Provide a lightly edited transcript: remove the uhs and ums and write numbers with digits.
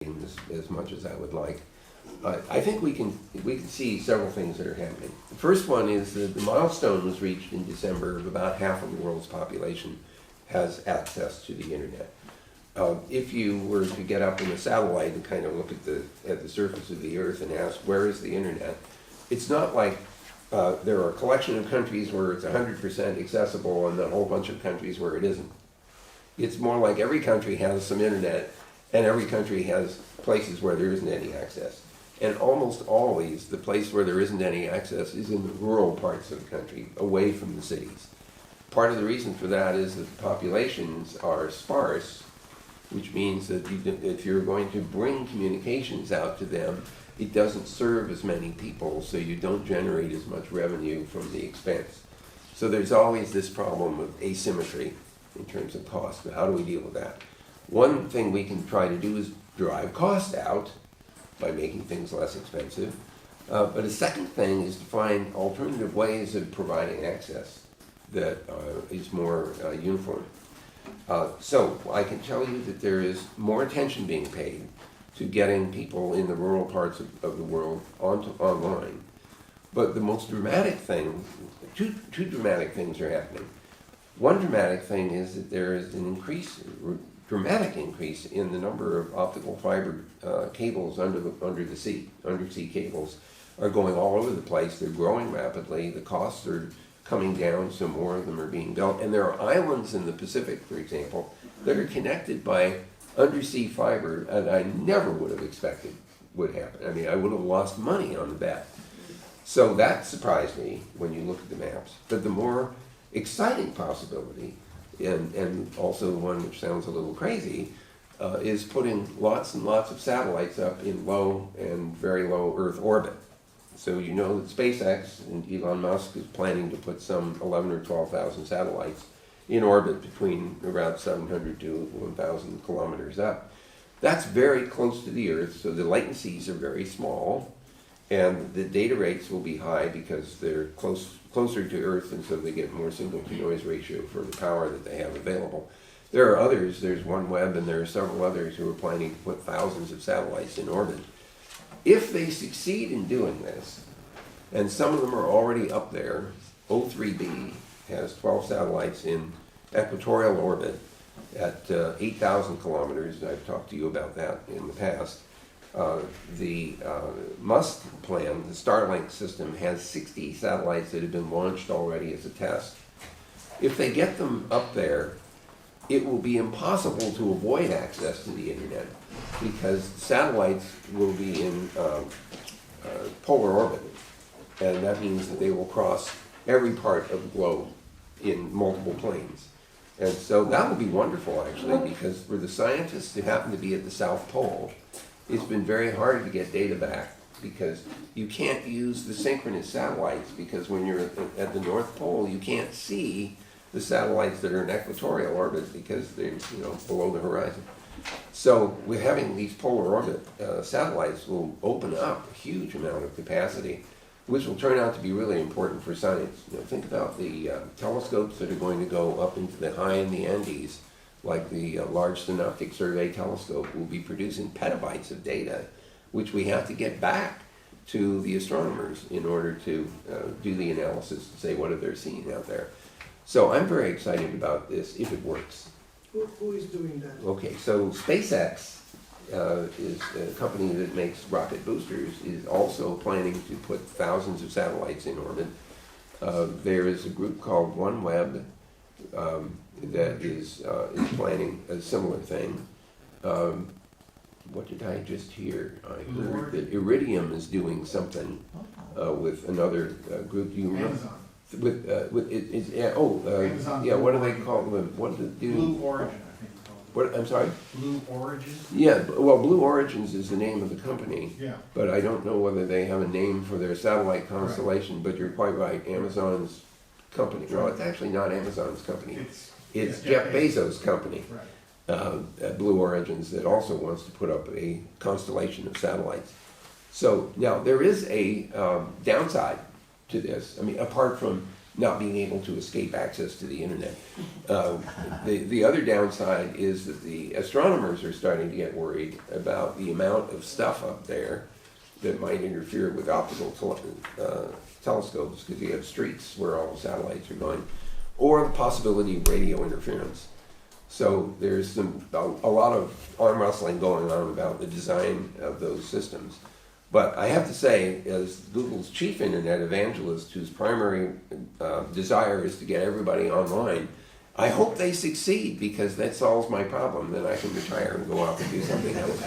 as much as I would like. I think we can see several things that are happening. The first one is that the milestone was reached in December of about half of the world's population has access to the internet. If you were to get up in a satellite and kind of look at the surface of the Earth and ask, where is the internet? It's not like there are a collection of countries where it's 100% accessible and a whole bunch of countries where it isn't. It's more like every country has some internet and every country has places where there isn't any access. And almost always, the place where there isn't any access is in the rural parts of the country, away from the cities. Part of the reason for that is that the populations are sparse, which means that if you're going to bring communications out to them, it doesn't serve as many people, so you don't generate as much revenue from the expense. So there's always this problem of asymmetry in terms of cost. How do we deal with that? One thing we can try to do is drive cost out by making things less expensive. But a second thing is to find alternative ways of providing access that is more uniform. So I can tell you that there is more attention being paid to getting people in the rural parts of the world online. But the most dramatic thing, two dramatic things are happening. One dramatic thing is that there is an dramatic increase in the number of optical fiber cables undersea cables are going all over the place. They're growing rapidly. The costs are coming down, so more of them are being built. And there are islands in the Pacific, for example, that are connected by undersea fiber that I never would have expected would happen. I mean, I would have lost money on the bet. So that surprised me when you look at the maps. But the more exciting possibility, and also the one which sounds a little crazy, is putting lots and lots of satellites up in low and very low Earth orbit. So you know that SpaceX and Elon Musk is planning to put some 11 or 12,000 satellites in orbit between around 700 to 1,000 kilometers up. That's very close to the Earth, so the latencies are very small, and the data rates will be high because they're closer to Earth, and so they get more signal-to-noise ratio for the power that they have available. There are others, there's OneWeb, and there are several others who are planning to put thousands of satellites in orbit. If they succeed in doing this, and some of them are already up there, O3b has 12 satellites in equatorial orbit at 8,000 kilometers. I've talked to you about that in the past. The Musk plan, the Starlink system, has 60 satellites that have been launched already as a test. If they get them up there, it will be impossible to avoid access to the internet because satellites will be in polar orbit, and that means that they will cross every part of the globe in multiple planes. And so that will be wonderful, actually, because for the scientists who happen to be at the South Pole, it's been very hard to get data back because you can't use the synchronous satellites because when you're at the North Pole, you can't see the satellites that are in equatorial orbit because they're below the horizon. So we're having these polar orbit satellites will open up a huge amount of capacity, which will turn out to be really important for science. Think about the telescopes that are going to go up into the high in the Andes, like the Large Synoptic Survey Telescope, will be producing petabytes of data, which we have to get back to the astronomers in order to do the analysis and say what are they seeing out there. So I'm very excited about this if it works. Who is doing that? Okay, so SpaceX is a company that makes rocket boosters, is also planning to put thousands of satellites in orbit. There is a group called OneWeb that is planning a similar thing. What did I just hear? I heard that Iridium is doing something with another group. Do you remember? Amazon. What do they call them? What do they do? Blue Origin, I think it's called. What? I'm sorry. Blue Origin? Yeah, well, Blue Origins is the name of the company. Yeah. But I don't know whether they have a name for their satellite constellation. Right. But you're quite right. Amazon's company. Well, it's actually not Amazon's company. It's Jeff Bezos' company. Right. Blue Origins, that also wants to put up a constellation of satellites. So now there is a downside to this. I mean, apart from not being able to escape access to the internet. The other downside is that the astronomers are starting to get worried about the amount of stuff up there that might interfere with optical telescopes, because you have streets where all the satellites are going, or the possibility of radio interference. So there's a lot of arm wrestling going on about the design of those systems. But I have to say, as Google's chief internet evangelist, whose primary desire is to get everybody online, I hope they succeed, because that solves my problem. Then I can retire and go off and do something else.